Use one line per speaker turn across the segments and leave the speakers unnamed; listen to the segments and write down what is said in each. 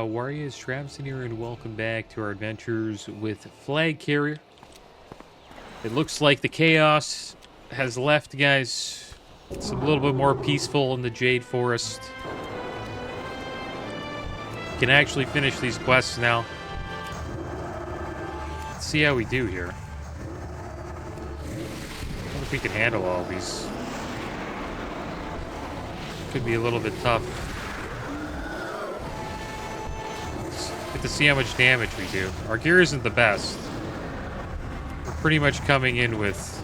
Warriors, Traviseen here, and welcome back to our adventures with Flagcarrier. It looks like the chaos has left, guys. It's a little bit more peaceful in the Jade Forest. Can actually finish these quests now. Let's see how we do here. I wonder if we can handle all these. Could be a little bit tough. Get to see how much damage we do. Our gear isn't the best. We're pretty much coming in with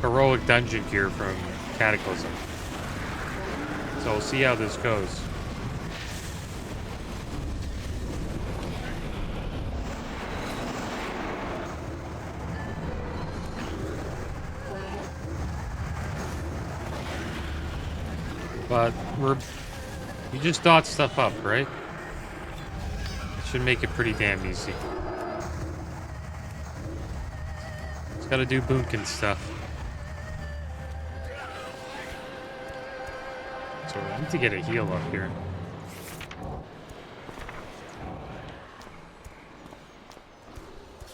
heroic dungeon gear from Cataclysm. So we'll see how this goes. But we just dot stuff up, right? Should make it pretty damn easy. Just gotta do boomkin stuff. So I need to get a heal up here.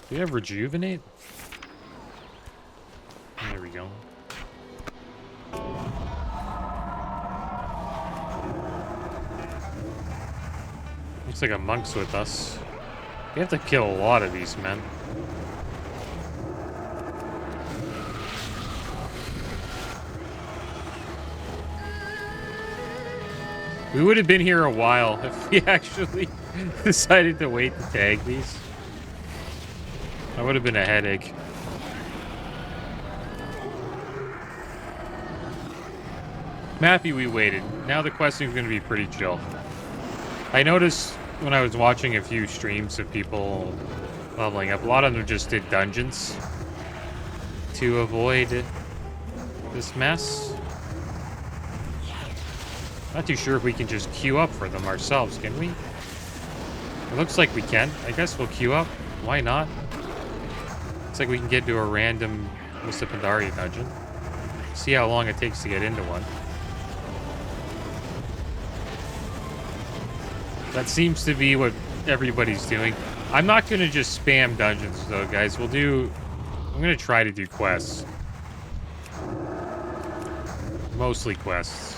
Do we have rejuvenate? There we go. Looks like a monk's with us. We have to kill a lot of these men. We would have been here a while if we actually decided to wait to tag these. That would have been a headache. I'm happy we waited. Now the questing is going to be pretty chill. I noticed when I was watching a few streams of people leveling up, a lot of them just did dungeons to avoid this mess. Not too sure if we can just queue up for them ourselves, can we? It looks like we can. I guess we'll queue up. Why not? Looks like we can get to a random Pandaria dungeon. See how long it takes to get into one. That seems to be what everybody's doing. I'm not going to just spam dungeons, though, guys. I'm going to try to do quests. Mostly quests.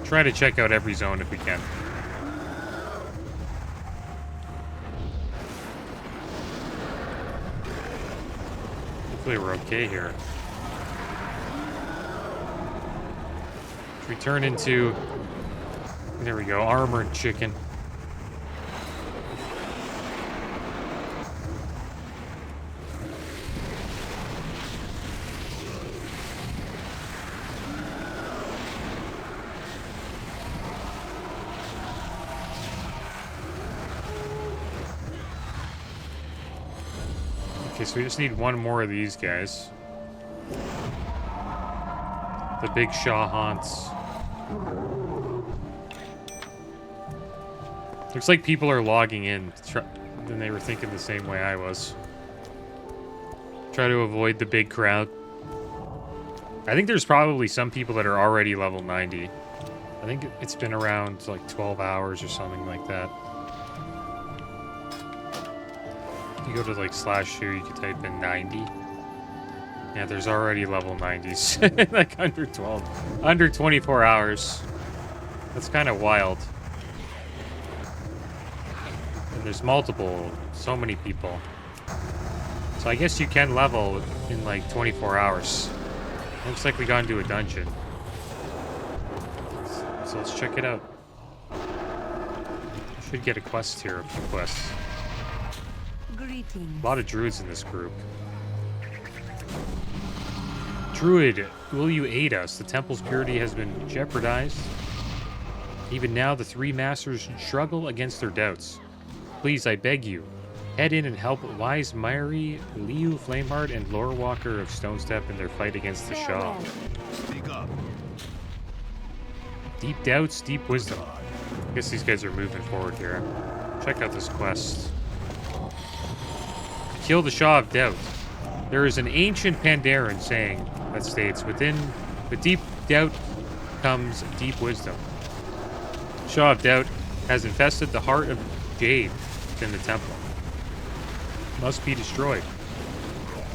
Try to check out every zone if we can. Hopefully we're okay here. If we turn into... There we go, armored chicken. Okay, so we just need one more of these guys. The big Shaw haunts. Looks like people are logging in, and they were thinking the same way I was. Try to avoid the big crowd. I think there's probably some people that are already level 90. I think it's been around like 12 hours or something like that. If you go to like /2, you can type in 90. Yeah, there's already level 90s. Like under 24 hours. That's kind of wild. There's so many people. So I guess you can level in like 24 hours. Looks like we got into a dungeon. So let's check it out. Should get a quest here, a few quests.
Greetings.
A lot of druids in this group. Druid, will you aid us? The temple's purity has been jeopardized. Even now, the three masters struggle against their doubts. Please, I beg you, head in and help Wise Myri, Liu Flameheart, and Lorewalker of Stonestep in their fight against the Shah.
Speak up.
Deep doubts, deep wisdom. I guess these guys are moving forward here. Check out this quest. Kill the Shah of Doubt. There is an ancient Pandaren saying that states, with deep doubt comes deep wisdom. Shaw of Doubt has infested the heart of Jade within the temple. Must be destroyed.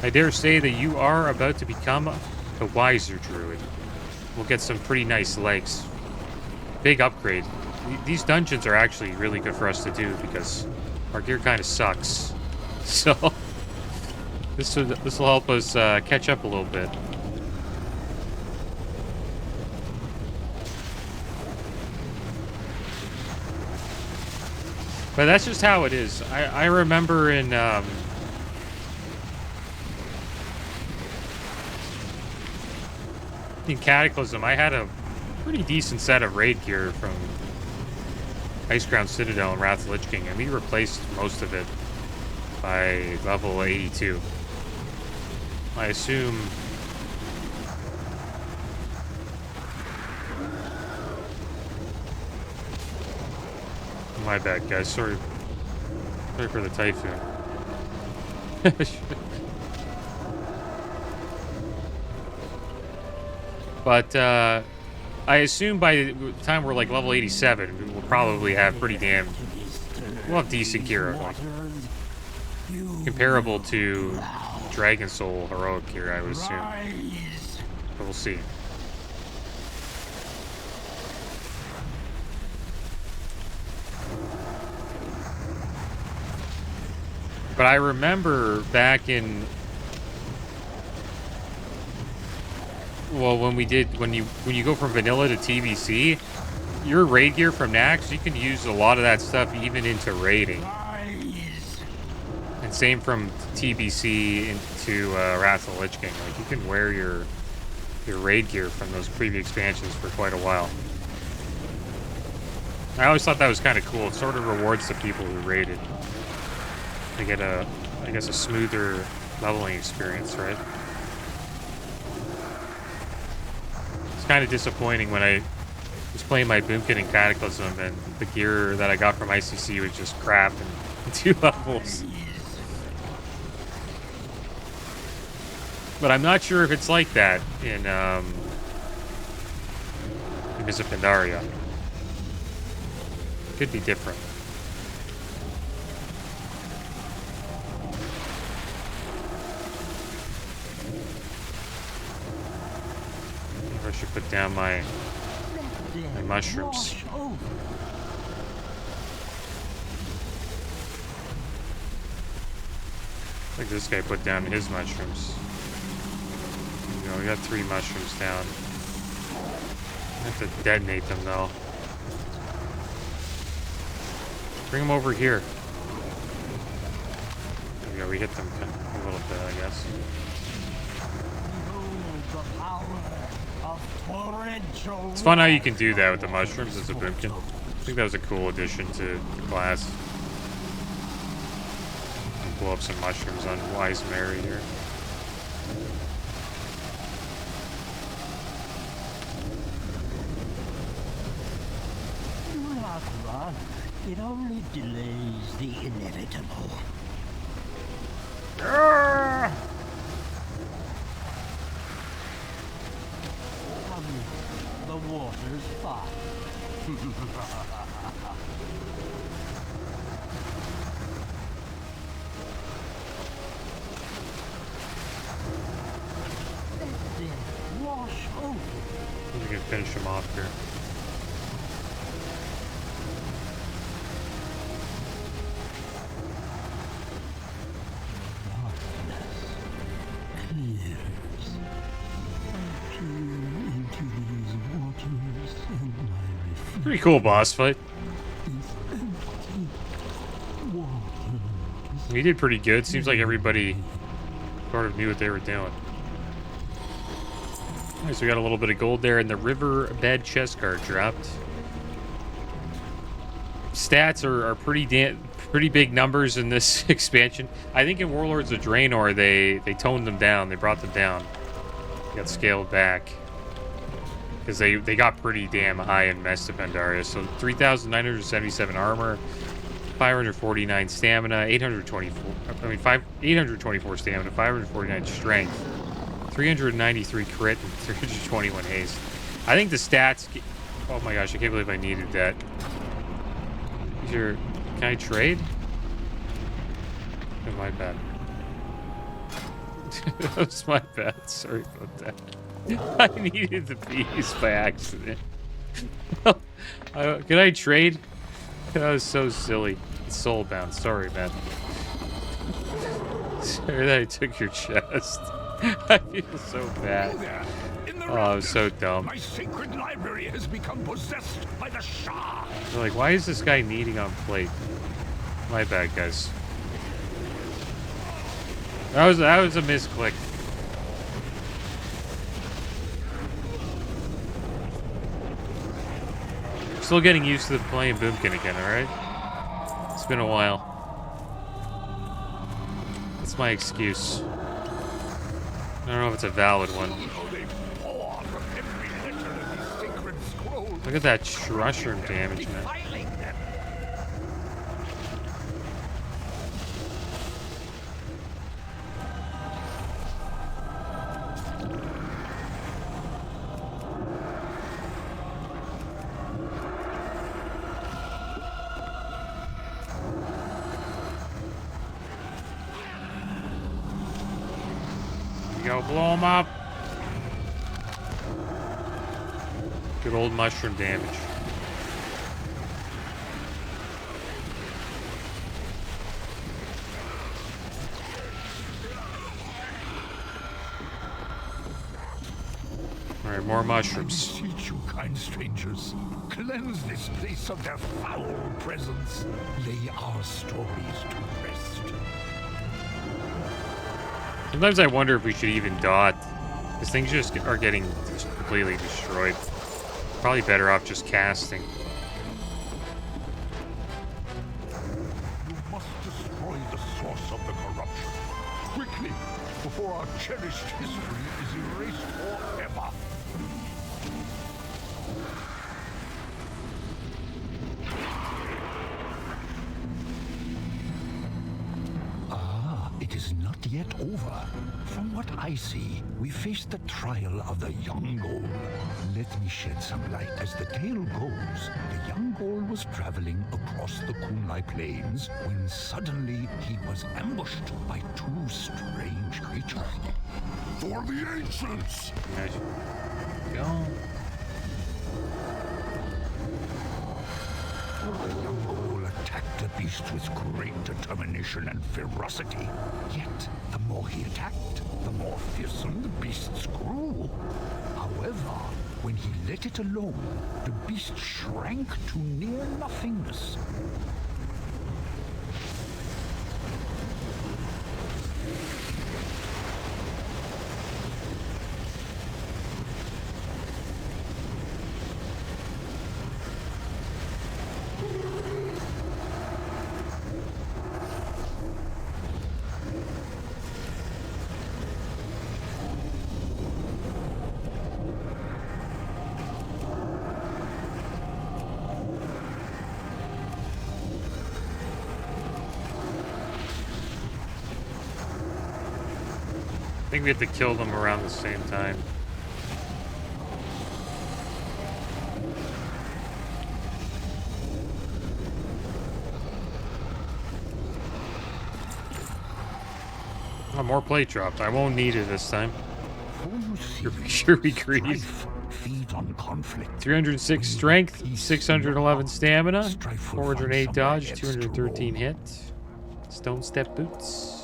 I dare say that you are about to become a wiser druid. We'll get some pretty nice legs. Big upgrade. These dungeons are actually really good for us to do because our gear kind of sucks. So this will help us catch up a little bit. But that's just how it is. I remember in Cataclysm, I had a pretty decent set of raid gear from Icecrown Citadel and Wrath of Lich King, and we replaced most of it by level 82. I assume... My bad, guys. Sorry for the typhoon. But I assume by the time we're like level 87, we'll probably have pretty damn... We'll have decent gear, like, comparable to Dragon Soul heroic gear, I would assume. But we'll see. But I remember back in... Well, when you go from vanilla to TBC, your raid gear from Nax, you can use a lot of that stuff even into raiding. And same from TBC into Wrath of the Lich King. Like, you can wear your raid gear from those previous expansions for quite a while. I always thought that was kind of cool. It sort of rewards the people who raided. They get I guess a smoother leveling experience, right? It's kind of disappointing when I was playing my Boomkin in Cataclysm and the gear that I got from ICC was just crap in 2 levels. But I'm not sure if it's like that in Mists of Pandaria. Could be different. I should put down my mushrooms. Like this guy put down his mushrooms. You know, we got 3 mushrooms down. I have to detonate them though. Bring them over here. There we go, we hit them a little bit, I guess. It's fun how you can do that with the mushrooms as a boomkin. I think that was a cool addition to the class. And blow up some mushrooms on Wise Mary here.
Do not run. It only delays the inevitable. The water's fine. Wash over.
We can finish him off here. Pretty cool boss fight. We did pretty good. Seems like everybody sort of knew what they were doing. Alright, so we got a little bit of gold there, and the riverbed chest card dropped. Stats are pretty big numbers in this expansion. I think in Warlords of Draenor they toned them down. They brought them down. They got scaled back. Because they got pretty damn high in Mists of Pandaria. So 3,977 armor, 549 stamina, 824 stamina, 549 strength, 393 crit, and 321 haste. I think the stats Oh my gosh, I can't believe I needed that. Can I trade? Oh, my bad. That was my bad. Sorry about that. I needed the bees by accident. Can I trade? That was so silly. It's soulbound. Sorry, man. Sorry that I took your chest. I feel so bad. Oh, I was so dumb.
My sacred library has become possessed by the Shah.
They're like, why is this guy kneading on plate? My bad, guys. That was a misclick. Still getting used to playing Boomkin again, alright? It's been a while. That's my excuse. I don't know if it's a valid one. Look at that mushroom damage, man. Go blow him up. Good old mushroom damage. All right, more mushrooms.
I beseech you, kind strangers, cleanse this place of their foul presence. Lay our stories to rest.
Sometimes I wonder if we should even dot. Because things just are getting completely destroyed. Probably better off just casting.
You must destroy the source of the corruption. Quickly, before our cherished history is erased forever. It is not yet over. From what I see, we face the trial of the young Ghoul. Let me shed some light. As the tale goes, the young Ghoul was traveling across the Kunlai Plains when suddenly he was ambushed by two strange creatures. For the ancients!
Nice. Go.
The young Ghoul attacked the beast with great determination and ferocity. Yet, the more he attacked, the more fearsome the beasts grew. However, when he let it alone, the beast shrank to near nothingness.
I think we have to kill them around the same time. Oh, more plate dropped. I won't need it this time. Sure we agreed.
Feed on conflict.
306 strength, 611 stamina, 408 dodge, 213 hit. Stone step boots.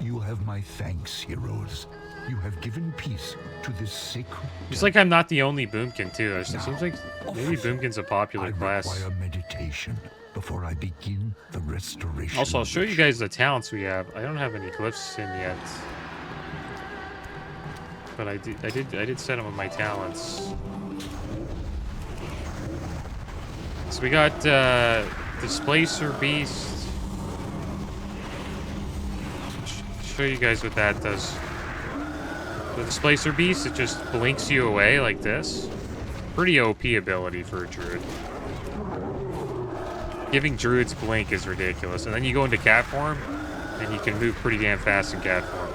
You have my thanks, heroes. You have given peace to this sacred.
It's like I'm not the only Boomkin too. It seems like maybe Boomkin's a popular
I
class.
require meditation before I begin the restoration.
Also, I'll show you guys the talents we have. I don't have any glyphs in yet, but I did set them with my talents. So we got Displacer Beast. Show you guys what that does. The Displacer Beast, it just blinks you away like this. Pretty OP ability for a druid. Giving druids blink is ridiculous. And then you go into cat form, and you can move pretty damn fast in cat form.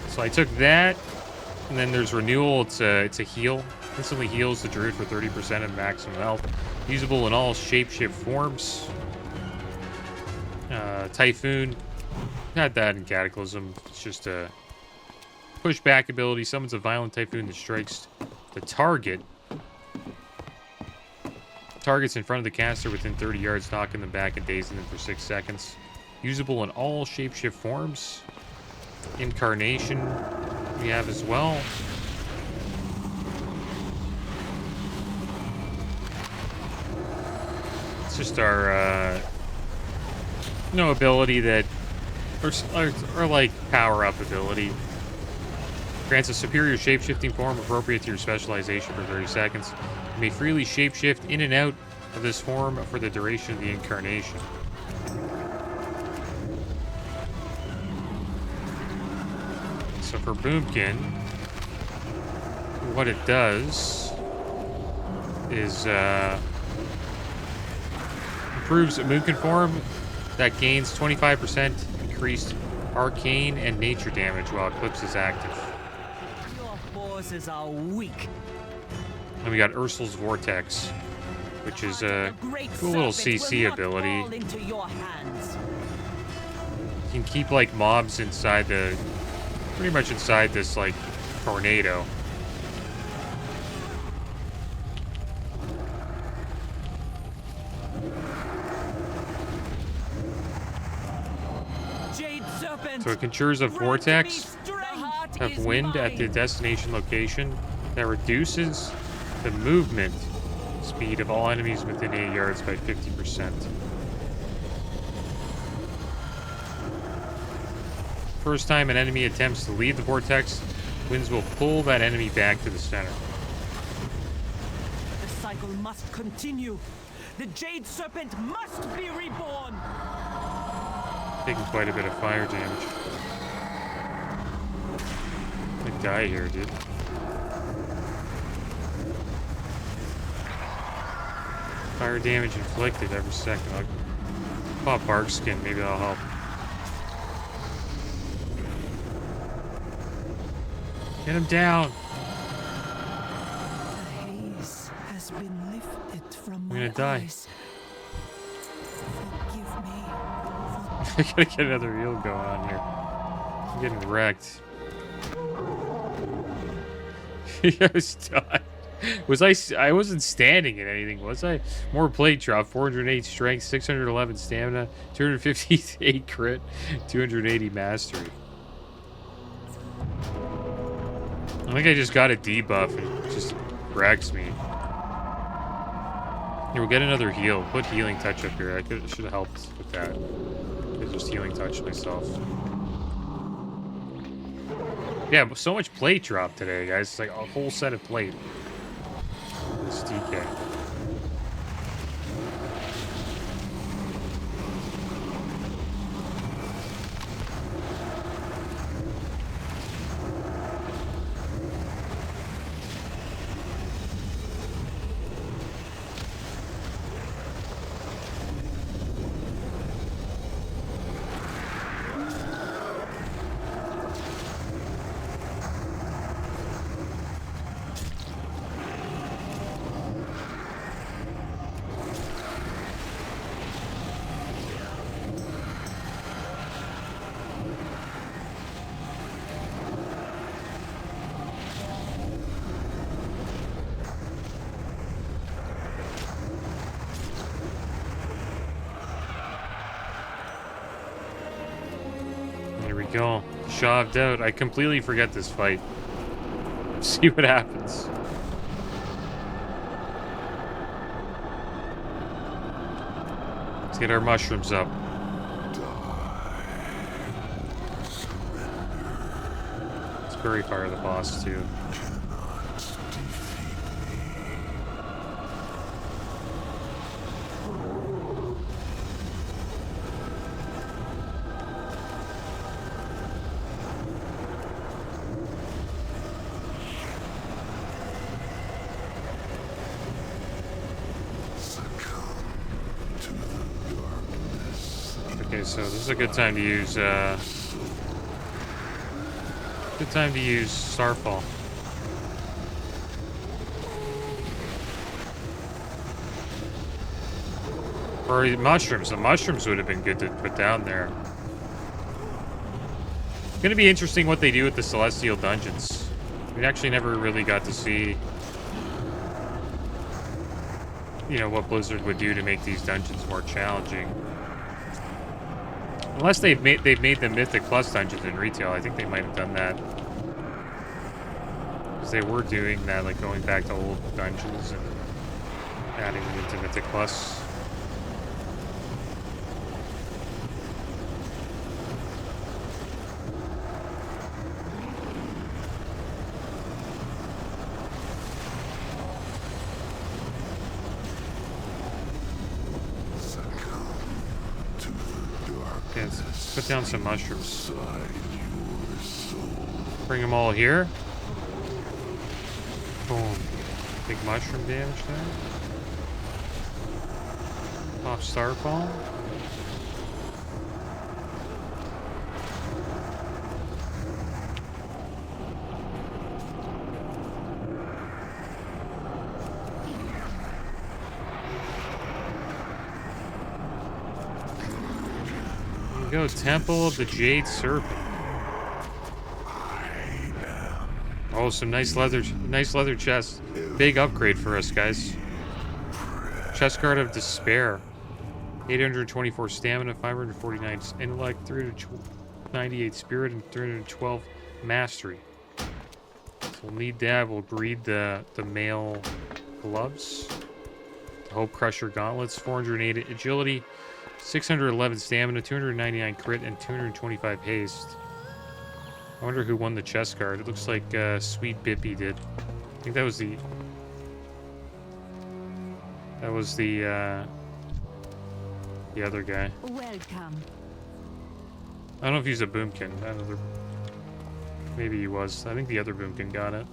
So I took that. And then there's Renewal. It's a heal. Instantly heals the druid for 30% of maximum health. Usable in all shapeshift forms. Typhoon. Had that in Cataclysm. It's just a pushback ability. Summons a violent typhoon that strikes the target. Targets in front of the caster within 30 yards, knocking them back and dazing them for 6 seconds. Usable in all shapeshift forms. Incarnation we have as well. It's just our ability that or like power-up ability. Grants a superior shape-shifting form appropriate to your specialization for 30 seconds. You may freely shape-shift in and out of this form for the duration of the incarnation. So for Boomkin, what it does is improves a Boomkin form that gains 25% increased arcane and nature damage while Eclipse is active.
Your forces are weak.
And we got Ursul's Vortex, which is a cool little CC ability. You can keep like mobs inside pretty much inside this like tornado. So it confers a vortex of wind at the destination location that reduces the movement speed of all enemies within 8 yards by 50%. First time an enemy attempts to leave the vortex, winds will pull that enemy back to the center.
The cycle must continue. The Jade Serpent must be reborn.
Taking quite a bit of fire damage. I die here, dude. Fire damage inflicted every second. I'll pop bark skin, maybe that'll help. Get him down!
The haze has been lifted from
I'm gonna die.
eyes. Forgive me.
I gotta get another heal going on here. I'm getting wrecked. I was done. I wasn't standing in anything, was I? More plate drop, 408 strength, 611 stamina, 258 crit, 280 mastery. I think I just got a debuff and it just wrecks me. Here, we'll get another heal. Put healing touch up here. I should have helped with that. I just healing touched myself. Yeah, but so much plate drop today, guys. It's like a whole set of plate. This DK. Go. Shoved out. I completely forget this fight. See what happens. Let's get our mushrooms up. Let's bury fire the boss too. Okay, so this is a good time to use Time to use Starfall. Or mushrooms. The mushrooms would have been good to put down there. It's gonna be interesting what they do with the Celestial Dungeons. We actually never really got to see, you know, what Blizzard would do to make these dungeons more challenging. Unless they've made the Mythic Plus dungeons in retail, I think they might have done that. Because they were doing that, like going back to old dungeons and adding them into Mythic Plus. Okay, let's put down some mushrooms. Bring them all here. Boom. Big mushroom damage there. Pop Starfall. Go Temple of the Jade Serpent. Oh, some nice leather chest. Big upgrade for us, guys. Chest guard of Despair. 824 stamina, 549 intellect, 398 spirit, and 312 mastery. So we'll need that. We'll breed the male gloves. Hope Crusher gauntlets, 408 agility. 611 stamina, 299 crit, and 225 haste. I wonder who won the chest guard. It looks like Sweet Bippy did. I think that was the... the other guy.
Welcome.
I don't know if he's a boomkin. Maybe he was. I think the other boomkin got it.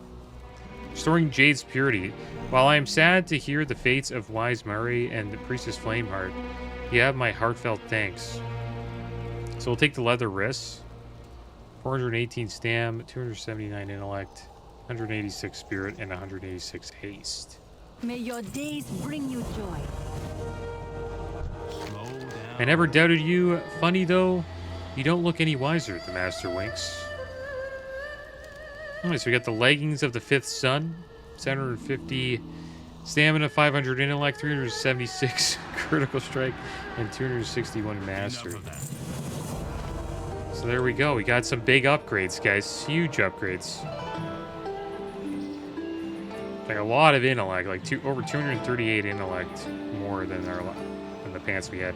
Restoring Jade's purity. While I am sad to hear the fates of Wise Murray and the Priestess Flameheart, you have my heartfelt thanks. So we'll take the leather wrists. 418 stam, 279 intellect, 186 spirit, and 186 haste.
May your days bring you joy.
I never doubted you. Funny though, you don't look any wiser, the Master winks. Alright, so we got the leggings of the Fifth Sun. 750 stamina, 500 intellect, 376 critical strike, and 261 mastery. So there we go. We got some big upgrades, guys. Huge upgrades. Like a lot of intellect, like over 238 intellect more than the pants we had.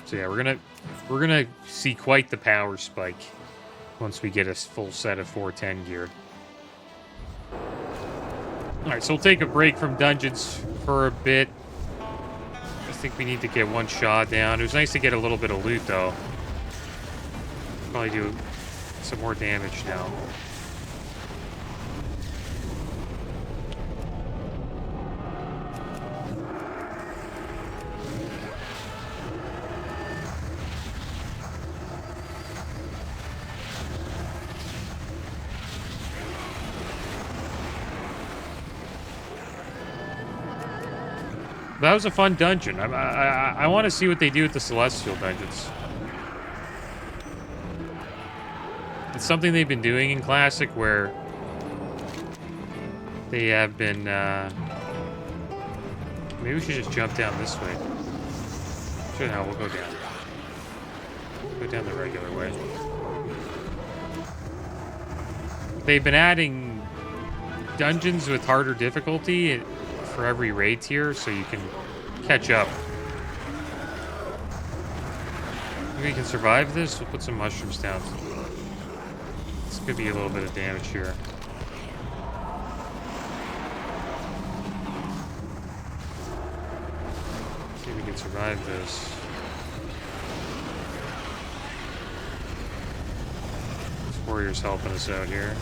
So yeah, we're gonna see quite the power spike once we get a full set of 410 gear. Alright, so we'll take a break from dungeons for a bit. I think we need to get one shot down. It was nice to get a little bit of loot, though. Probably do some more damage now. That was a fun dungeon. I want to see what they do with the Celestial dungeons. It's something they've been doing in Classic where they have been... maybe we should just jump down this way. Sure, no, we'll go down. Go down the regular way. They've been adding dungeons with harder difficulty for every raid tier, so you can catch up. Maybe we can survive this. We'll put some mushrooms down. This could be a little bit of damage here. See if we can survive this. This warrior's helping us out here.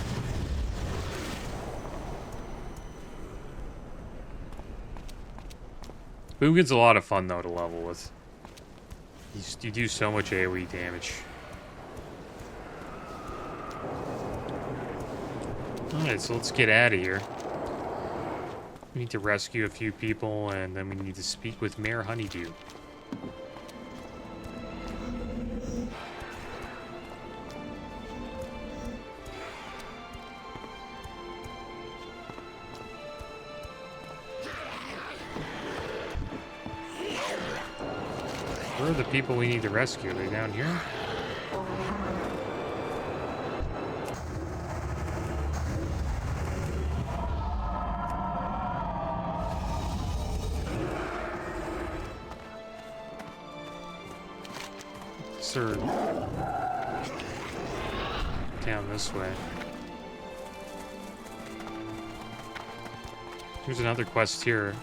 Boomkin's a lot of fun, though, to level with. You do so much AoE damage. Alright, so let's get out of here. We need to rescue a few people, and then we need to speak with Mayor Honeydew. Where are the people we need to rescue? Are they down here? Sir. Down this way. Here's another quest here.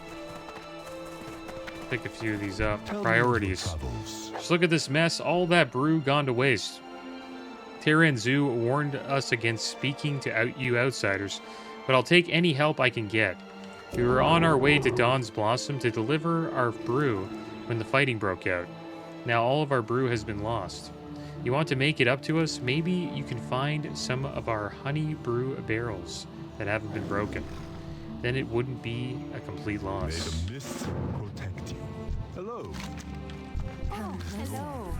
Pick a few of these up. Priorities. Just look at this mess. All that brew gone to waste. Terra and Zoo warned us against speaking to you outsiders, but I'll take any help I can get. We were on our way to Dawn's Blossom to deliver our brew when the fighting broke out. Now all of our brew has been lost. You want to make it up to us? Maybe you can find some of our honey brew barrels that haven't been broken. Then it wouldn't be a complete loss.
May the MISTS protect you. Hello.
Oh, hello.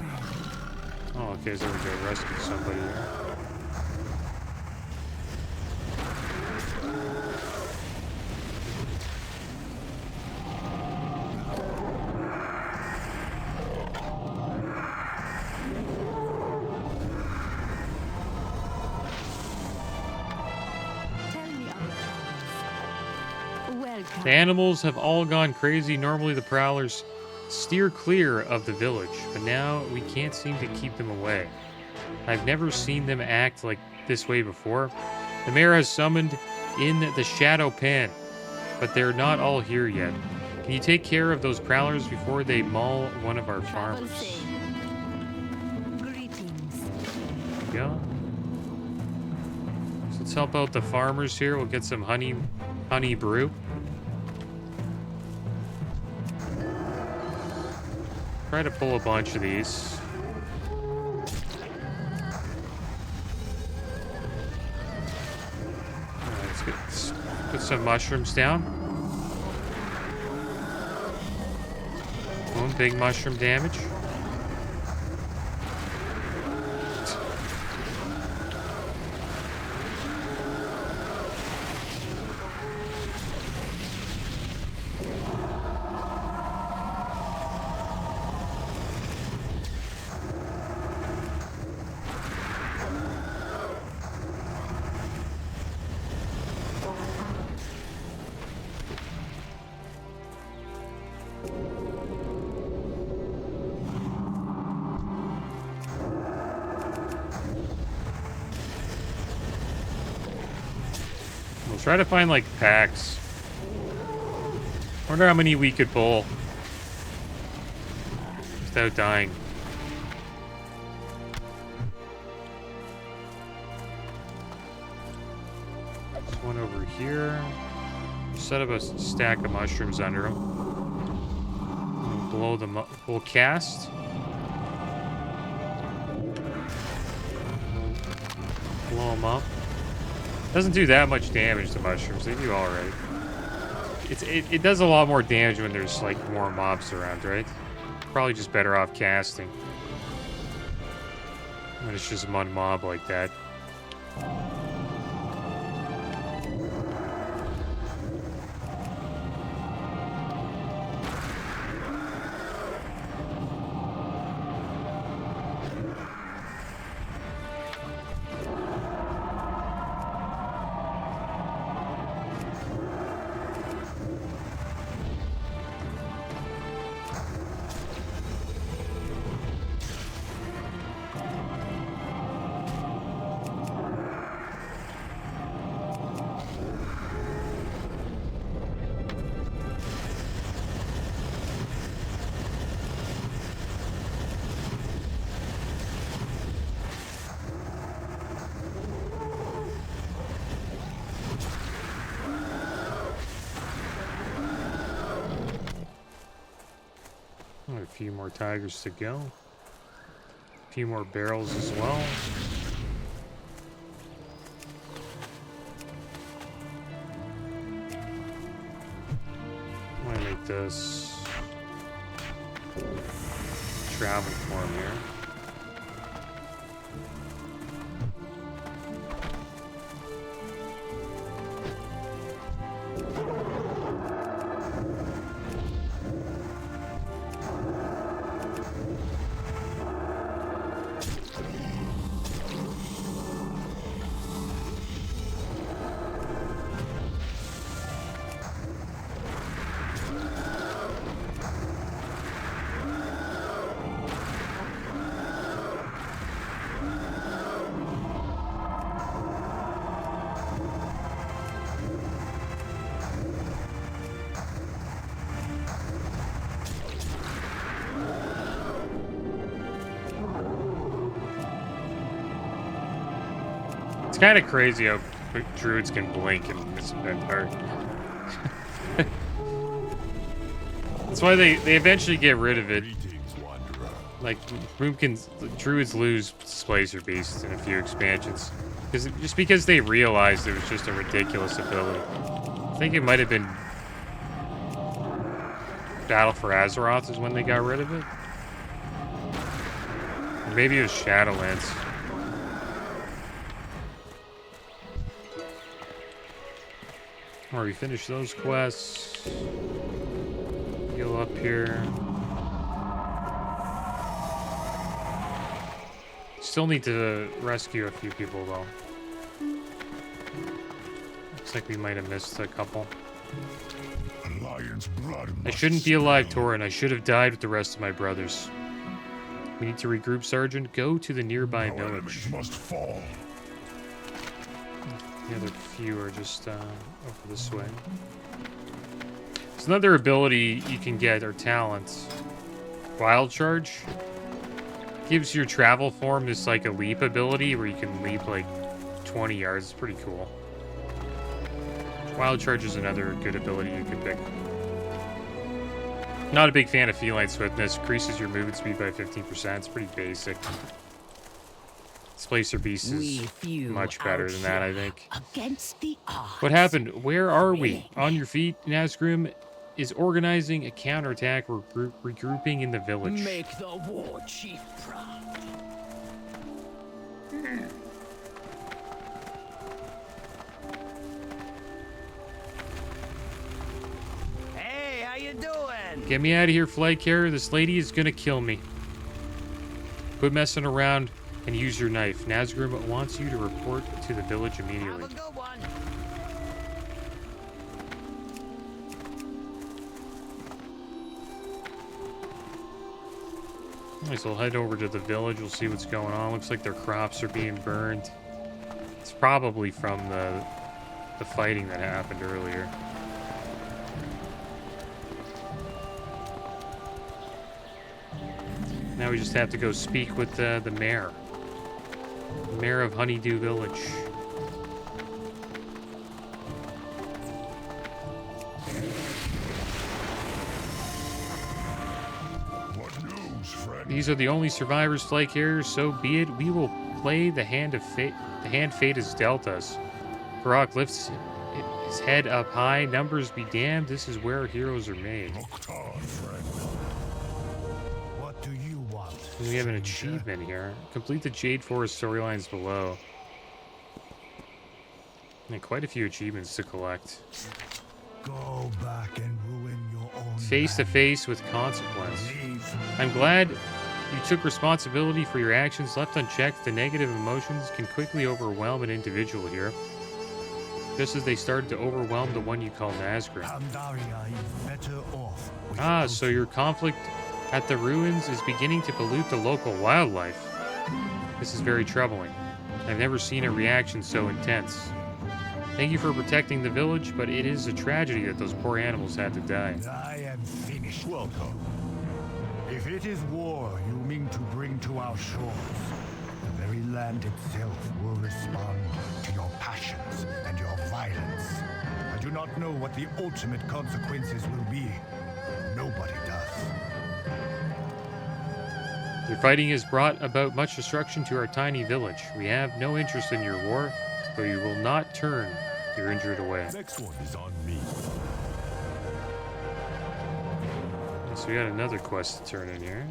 Oh, okay, so we're gonna rescue somebody here. The animals have all gone crazy. Normally the prowlers steer clear of the village, but now we can't seem to keep them away. I've never seen them act like this way before. The mayor has summoned in the Shadow Pan, but they're not all here yet. Can you take care of those prowlers before they maul one of our farmers?
Greetings.
There we go. So let's help out the farmers here. We'll get some honey brew. Try to pull a bunch of these. Alright, let's put some mushrooms down. Boom, big mushroom damage. Try to find, like, packs. Wonder how many we could pull without dying. There's one over here. Set up a stack of mushrooms under them. We'll blow them up. We'll cast. Blow them up. Doesn't do that much damage to mushrooms. They do alright. It does a lot more damage when there's like more mobs around, right? Probably just better off casting when it's just one mob like that. A few more tigers to go. A few more barrels as well. I'm gonna make this travel form here. It's kind of crazy how druids can blink in this event art. That's why they eventually get rid of it. Like, druids lose Splicer Beasts in a few expansions. Just because they realized it was just a ridiculous ability. I think it might have been Battle for Azeroth is when they got rid of it. Or maybe it was Shadowlands. Already finished those quests. Heal up here. Still need to rescue a few people though. Looks like we might have missed a couple.
Lion's blood
I shouldn't be alive, Torin. I should have died with the rest of my brothers. We need to regroup, Sergeant. Go to the nearby village.
Must fall.
The other few are just over this way. There's another ability you can get, or talent. Wild Charge. Gives your travel form this like a leap ability where you can leap like 20 yards. It's pretty cool. Wild Charge is another good ability you can pick. Not a big fan of Feline Swiftness. Increases your movement speed by 15%. It's pretty basic. Splicer Beast is much better than that, I think.
Against the odds.
What happened? Where are we? On your feet, Nazgrim is organizing a counterattack. We're regrouping in the village.
Make the war chief proud. Hey, how you doing?
Get me out of here, Flagcarrier. This lady is gonna kill me. Quit messing around and use your knife. Nazgrim wants you to report to the village immediately.
Have a good one.
Nice, we'll head over to the village. We'll see what's going on. Looks like their crops are being burned. It's probably from the fighting that happened earlier. Now we just have to go speak with the mayor. The mayor of Honeydew Village.
What news, friend?
These are the only survivors, Flagcarrier. So be it. We will play the hand of fate. The hand fate has dealt us. Grok lifts his head up high. Numbers be damned. This is where heroes are made.
Looked on, friend. What do you want?
We have an achievement here. Complete the Jade Forest storylines below. And quite a few achievements to collect.
Go back and ruin your own
Face to
land.
face with consequence.
Leave.
I'm glad you took responsibility for your actions. Left unchecked, the negative emotions can quickly overwhelm an individual here. Just as they started to overwhelm the one you call Nazgrim.
Pandaria is better off.
Ah, so your conflict at the ruins is beginning to pollute the local wildlife. This is very troubling. I've never seen a reaction so intense. Thank you for protecting the village, but it is a tragedy that those poor animals had to die.
I am finished. Welcome. If it is war you mean to bring to our shores, the very land itself will respond to your passions and your violence. I do not know what the ultimate consequences will be. Nobody does.
Your fighting has brought about much destruction to our tiny village. We have no interest in your war, but you will not turn your injured away.
Next one is on me.
So we got another quest to turn in here.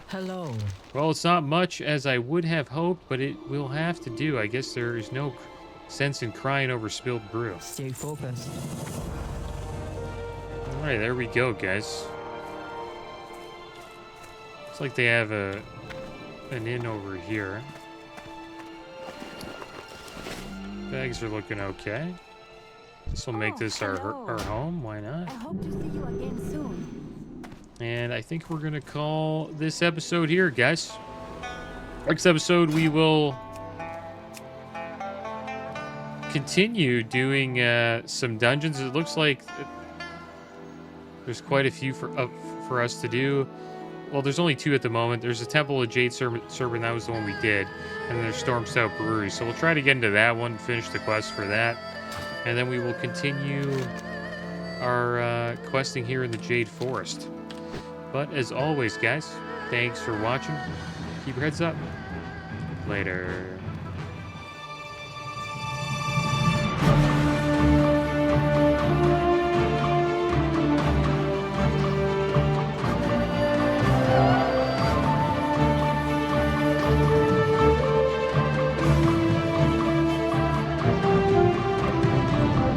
Hello.
Well, it's not much as I would have hoped, but it will have to do. I guess there is no sense in crying over spilled brew.
Stay focused.
Alright, there we go, guys. Looks like they have an inn over here. Bags are looking okay. This will make this our home. Why not?
I hope to see you again soon.
And I think we're going to call this episode here, guys. Next episode, we will continue doing some dungeons. It looks like there's quite a few for us to do. Well, there's only 2 at the moment. There's a Temple of Jade Serpent, that was the one we did. And then there's Storm Stout Brewery. So we'll try to get into that one, finish the quest for that. And then we will continue our questing here in the Jade Forest. But as always, guys, thanks for watching. Keep your heads up. Later.